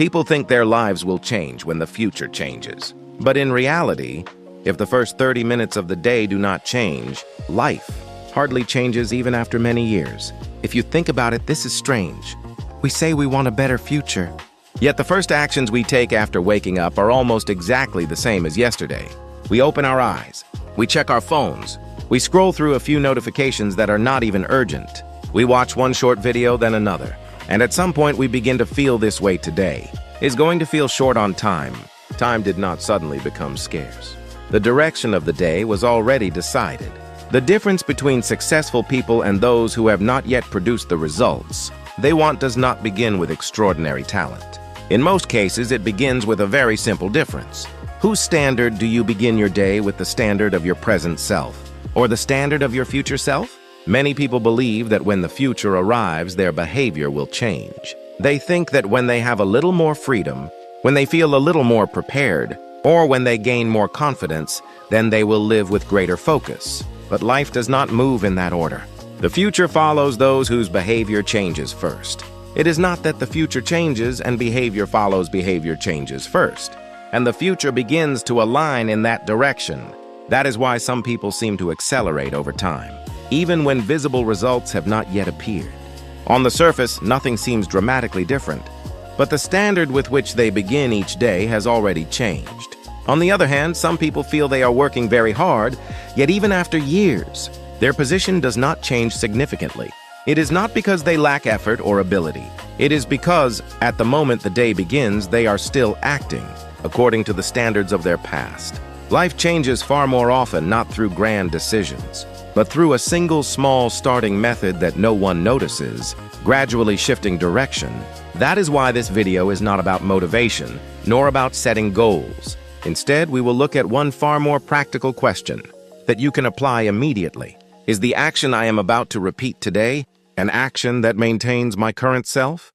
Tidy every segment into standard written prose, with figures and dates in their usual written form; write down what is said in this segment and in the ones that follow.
People think their lives will change when the future changes. But in reality, if the first 30 minutes of the day do not change, life hardly changes even after many years. If you think about it, this is strange. We say we want a better future, yet the first actions we take after waking up are almost exactly the same as yesterday. We open our eyes, we check our phones, we scroll through a few notifications that are not even urgent. We watch one short video, then another. And at some point we begin to feel this way today. Is going to feel short on time. Time did not suddenly become scarce. The direction of the day was already decided. The difference between successful people and those who have not yet produced the results they want does not begin with extraordinary talent. In most cases, it begins with a very simple difference. Whose standard do you begin your day with, the standard of your present self, or the standard of your future self? Many people believe that when the future arrives, their behavior will change. They think that when they have a little more freedom, when they feel a little more prepared, or when they gain more confidence, then they will live with greater focus. But life does not move in that order. The future follows those whose behavior changes first. It is not that the future changes and behavior follows behavior changes first, and the future begins to align in that direction. That is why some people seem to accelerate over time, even when visible results have not yet appeared. On the surface, nothing seems dramatically different, but the standard with which they begin each day has already changed. On the other hand, some people feel they are working very hard, yet even after years, their position does not change significantly. It is not because they lack effort or ability. It is because, at the moment the day begins, they are still acting according to the standards of their past. Life changes far more often not through grand decisions, but through a single small starting method that no one notices, gradually shifting direction. That is why this video is not about motivation, nor about setting goals. Instead, we will look at one far more practical question that you can apply immediately. Is the action I am about to repeat today an action that maintains my current self?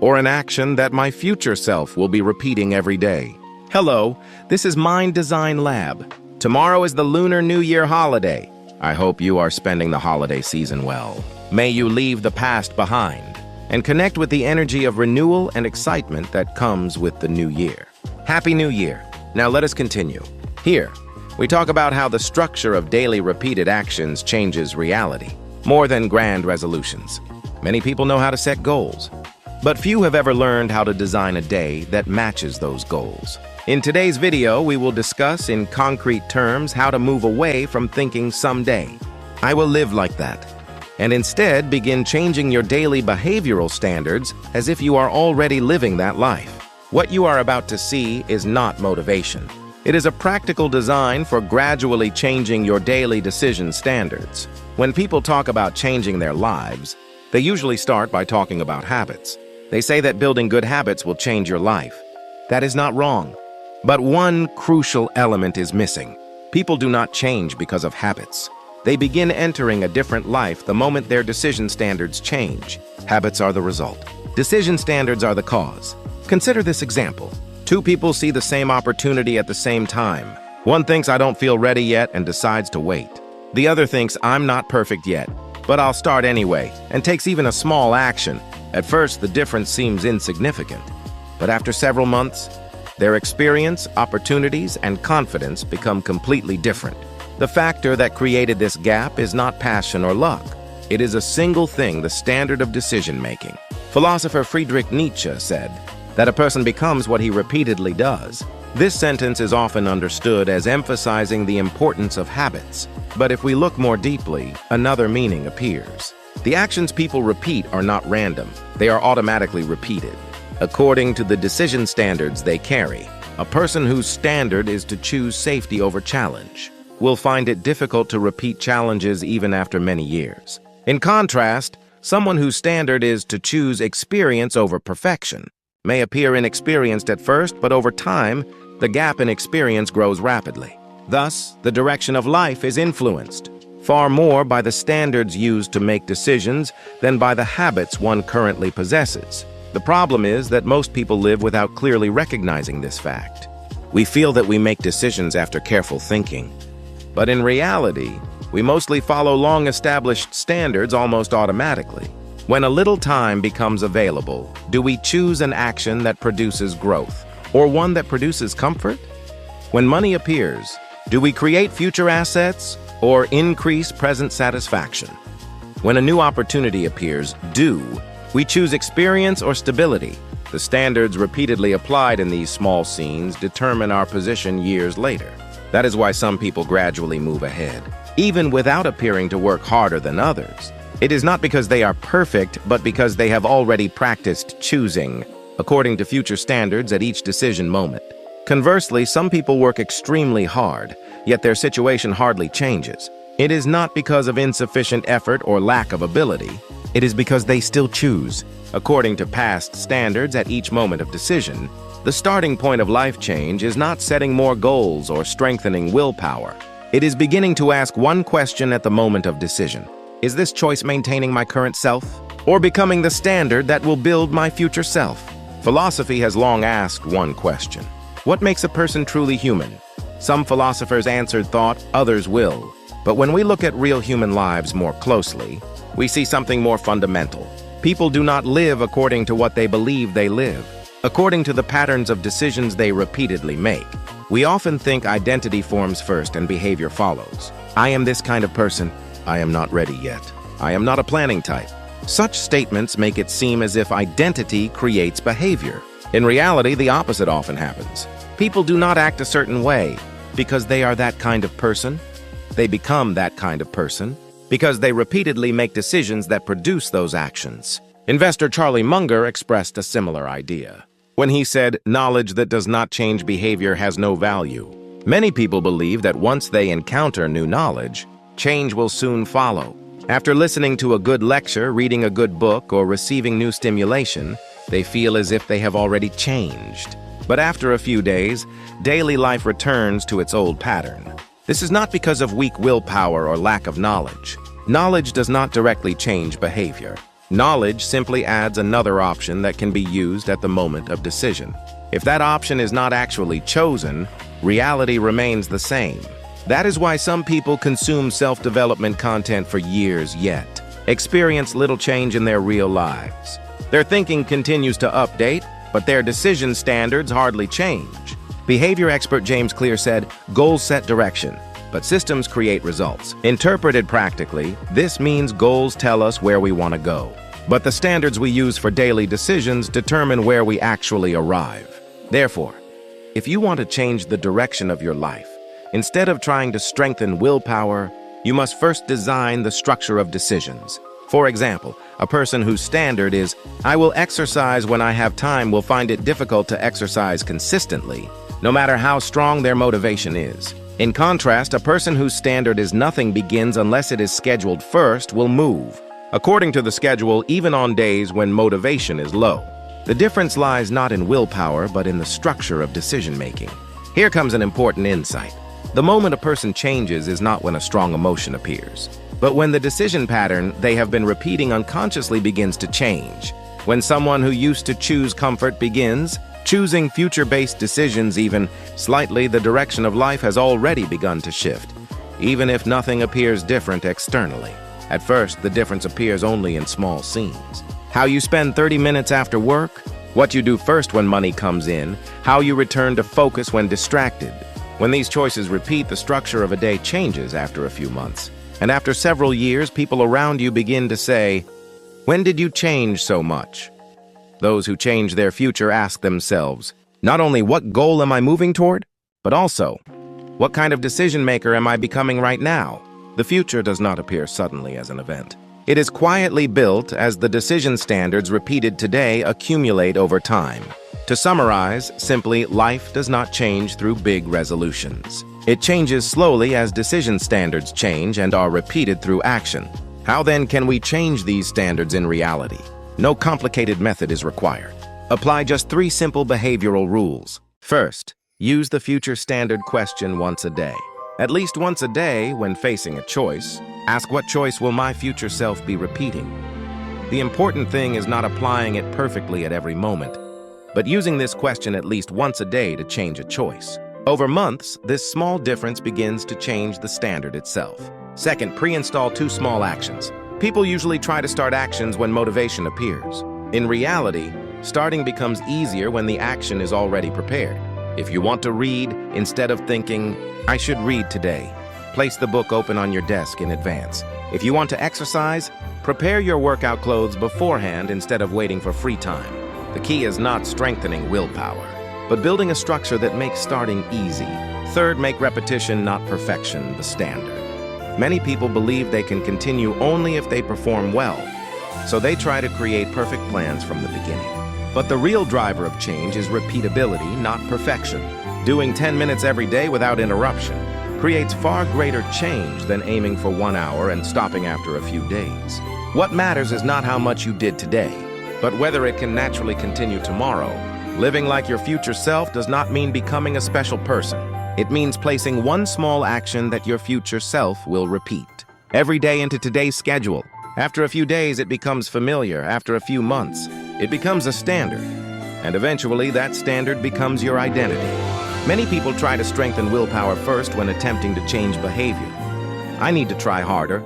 Or an action that my future self will be repeating every day? Hello, this is Mind Design Lab. Tomorrow is the Lunar New Year holiday. I hope you are spending the holiday season well. May you leave the past behind and connect with the energy of renewal and excitement that comes with the new year. Happy New Year. Now let us continue. Here, we talk about how the structure of daily repeated actions changes reality, more than grand resolutions. Many people know how to set goals, but few have ever learned how to design a day that matches those goals. In today's video, we will discuss in concrete terms how to move away from thinking someday I will live like that, and instead begin changing your daily behavioral standards as if you are already living that life. What you are about to see is not motivation. It is a practical design for gradually changing your daily decision standards. When people talk about changing their lives, they usually start by talking about habits. They say that building good habits will change your life. That is not wrong. But one crucial element is missing. People do not change because of habits. They begin entering a different life the moment their decision standards change. Habits are the result. Decision standards are the cause. Consider this example. Two people see the same opportunity at the same time. One thinks I don't feel ready yet and decides to wait. The other thinks I'm not perfect yet, but I'll start anyway, and takes even a small action. At first, the difference seems insignificant, but after several months, their experience, opportunities, and confidence become completely different. The factor that created this gap is not passion or luck. It is a single thing, the standard of decision-making. Philosopher Friedrich Nietzsche said that a person becomes what he repeatedly does. This sentence is often understood as emphasizing the importance of habits. But if we look more deeply, another meaning appears. The actions people repeat are not random. They are automatically repeated according to the decision standards they carry. A person whose standard is to choose safety over challenge will find it difficult to repeat challenges even after many years. In contrast, someone whose standard is to choose experience over perfection may appear inexperienced at first, but over time, the gap in experience grows rapidly. Thus, the direction of life is influenced far more by the standards used to make decisions than by the habits one currently possesses. The problem is that most people live without clearly recognizing this fact. We feel that we make decisions after careful thinking, but in reality, we mostly follow long-established standards almost automatically. When a little time becomes available, do we choose an action that produces growth, or one that produces comfort? When money appears, do we create future assets, or increase present satisfaction? When a new opportunity appears, do we choose experience or stability? The standards repeatedly applied in these small scenes determine our position years later. That is why some people gradually move ahead, even without appearing to work harder than others. It is not because they are perfect, but because they have already practiced choosing, according to future standards at each decision moment. Conversely, some people work extremely hard, yet their situation hardly changes. It is not because of insufficient effort or lack of ability. It is because they still choose. According to past standards at each moment of decision, the starting point of life change is not setting more goals or strengthening willpower. It is beginning to ask one question at the moment of decision. Is this choice maintaining my current self, or becoming the standard that will build my future self? Philosophy has long asked one question. What makes a person truly human? Some philosophers answered thought, others will. But when we look at real human lives more closely, we see something more fundamental. People do not live according to what they believe they live, according to the patterns of decisions they repeatedly make. We often think identity forms first and behavior follows. I am this kind of person. I am not ready yet. I am not a planning type. Such statements make it seem as if identity creates behavior. In reality, the opposite often happens. People do not act a certain way because they are that kind of person. They become that kind of person because they repeatedly make decisions that produce those actions. Investor Charlie Munger expressed a similar idea when he said, "Knowledge that does not change behavior has no value." Many people believe that once they encounter new knowledge, change will soon follow. After listening to a good lecture, reading a good book, or receiving new stimulation, they feel as if they have already changed. But after a few days, daily life returns to its old pattern. This is not because of weak willpower or lack of knowledge. Knowledge does not directly change behavior. Knowledge simply adds another option that can be used at the moment of decision. If that option is not actually chosen, reality remains the same. That is why some people consume self-development content for years yet experience little change in their real lives. Their thinking continues to update, but their decision standards hardly change. Behavior expert James Clear said, "Goals set direction, but systems create results." Interpreted practically, this means goals tell us where we want to go, but the standards we use for daily decisions determine where we actually arrive. Therefore, if you want to change the direction of your life, instead of trying to strengthen willpower, you must first design the structure of decisions. For example, a person whose standard is, "I will exercise when I have time," will find it difficult to exercise consistently, no matter how strong their motivation is. In contrast, a person whose standard is "nothing begins unless it is scheduled first" will move according to the schedule even on days when motivation is low. The difference lies not in willpower, but in the structure of decision-making. Here comes an important insight. The moment a person changes is not when a strong emotion appears, but when the decision pattern they have been repeating unconsciously begins to change. When someone who used to choose comfort begins choosing future-based decisions even slightly, the direction of life has already begun to shift, even if nothing appears different externally. At first, the difference appears only in small scenes. How you spend 30 minutes after work, what you do first when money comes in, how you return to focus when distracted. When these choices repeat, the structure of a day changes after a few months. And after several years, people around you begin to say, "When did you change so much?" Those who change their future ask themselves, not only what goal am I moving toward, but also, what kind of decision maker am I becoming right now? The future does not appear suddenly as an event. It is quietly built as the decision standards repeated today accumulate over time. To summarize, simply, life does not change through big resolutions. It changes slowly as decision standards change and are repeated through action. How then can we change these standards in reality? No complicated method is required. Apply just 3 simple behavioral rules. First, use the future standard question once a day. At least once a day, when facing a choice, ask, what choice will my future self be repeating? The important thing is not applying it perfectly at every moment, but using this question at least once a day to change a choice. Over months, this small difference begins to change the standard itself. Second, pre-install 2 small actions. People usually try to start actions when motivation appears. In reality, starting becomes easier when the action is already prepared. If you want to read, instead of thinking, "I should read today," place the book open on your desk in advance. If you want to exercise, prepare your workout clothes beforehand instead of waiting for free time. The key is not strengthening willpower, but building a structure that makes starting easy. Third, make repetition, not perfection, the standard. Many people believe they can continue only if they perform well, so they try to create perfect plans from the beginning. But the real driver of change is repeatability, not perfection. Doing 10 minutes every day without interruption creates far greater change than aiming for 1 hour and stopping after a few days. What matters is not how much you did today, but whether it can naturally continue tomorrow. Living like your future self does not mean becoming a special person. It means placing one small action that your future self will repeat every day into today's schedule. After a few days, it becomes familiar. After a few months, it becomes a standard. And eventually, that standard becomes your identity. Many people try to strengthen willpower first when attempting to change behavior. I need to try harder.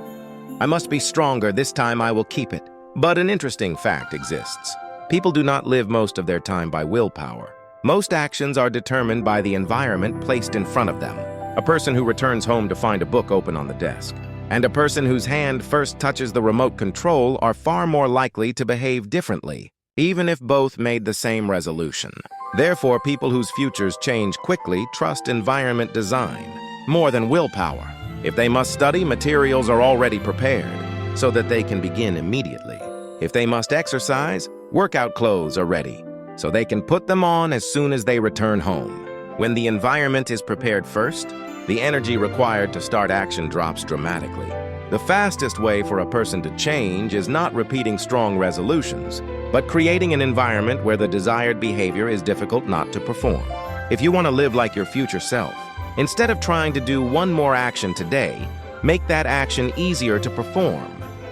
I must be stronger. This time I will keep it. But an interesting fact exists. People do not live most of their time by willpower. Most actions are determined by the environment placed in front of them. A person who returns home to find a book open on the desk, and a person whose hand first touches the remote control are far more likely to behave differently, even if both made the same resolution. Therefore, people whose futures change quickly trust environment design more than willpower. If they must study, materials are already prepared so that they can begin immediately. If they must exercise, workout clothes are ready so they can put them on as soon as they return home. When the environment is prepared first, the energy required to start action drops dramatically. The fastest way for a person to change is not repeating strong resolutions, but creating an environment where the desired behavior is difficult not to perform. If you want to live like your future self, instead of trying to do one more action today, make that action easier to perform.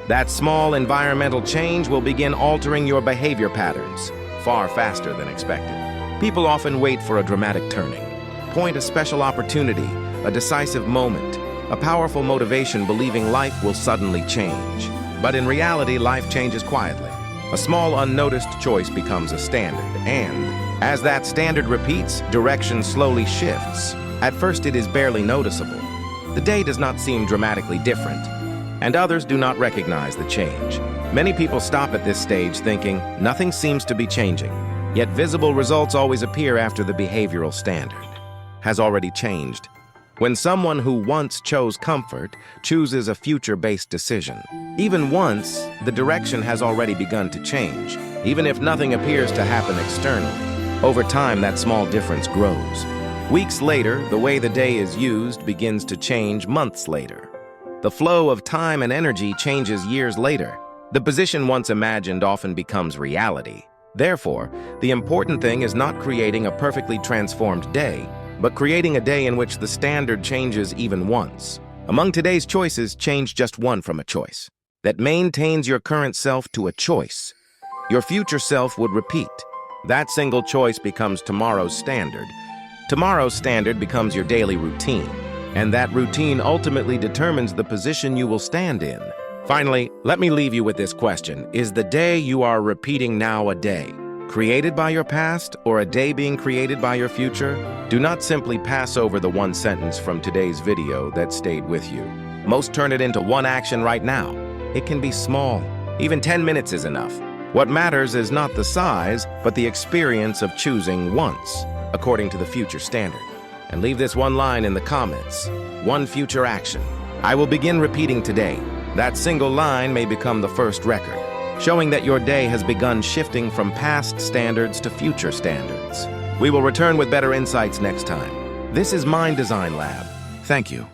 That small environmental change will begin altering your behavior patterns far faster than expected. People often wait for a dramatic turning point, a special opportunity, a decisive moment, a powerful motivation, believing life will suddenly change. But in reality, life changes quietly. A small unnoticed choice becomes a standard, and as that standard repeats, direction slowly shifts. At first, it is barely noticeable. The day does not seem dramatically different, and others do not recognize the change. Many people stop at this stage thinking, nothing seems to be changing. Yet visible results always appear after the behavioral standard has already changed. When someone who once chose comfort chooses a future-based decision, even once, the direction has already begun to change, even if nothing appears to happen externally. Over time, that small difference grows. Weeks later, the way the day is used begins to change months later. The flow of time and energy changes years later. The position once imagined often becomes reality. Therefore, the important thing is not creating a perfectly transformed day, but creating a day in which the standard changes even once. Among today's choices, change just one from a choice that maintains your current self to a choice your future self would repeat. That single choice becomes tomorrow's standard. Tomorrow's standard becomes your daily routine, and that routine ultimately determines the position you will stand in. Finally, let me leave you with this question. Is the day you are repeating now a day created by your past, or a day being created by your future? Do not simply pass over the one sentence from today's video that stayed with you. Most turn it into one action right now. It can be small. Even 10 minutes is enough. What matters is not the size, but the experience of choosing once, according to the future standard. And leave this one line in the comments. One future action I will begin repeating today. That single line may become the first record, showing that your day has begun shifting from past standards to future standards. We will return with better insights next time. This is Mind Design Lab. Thank you.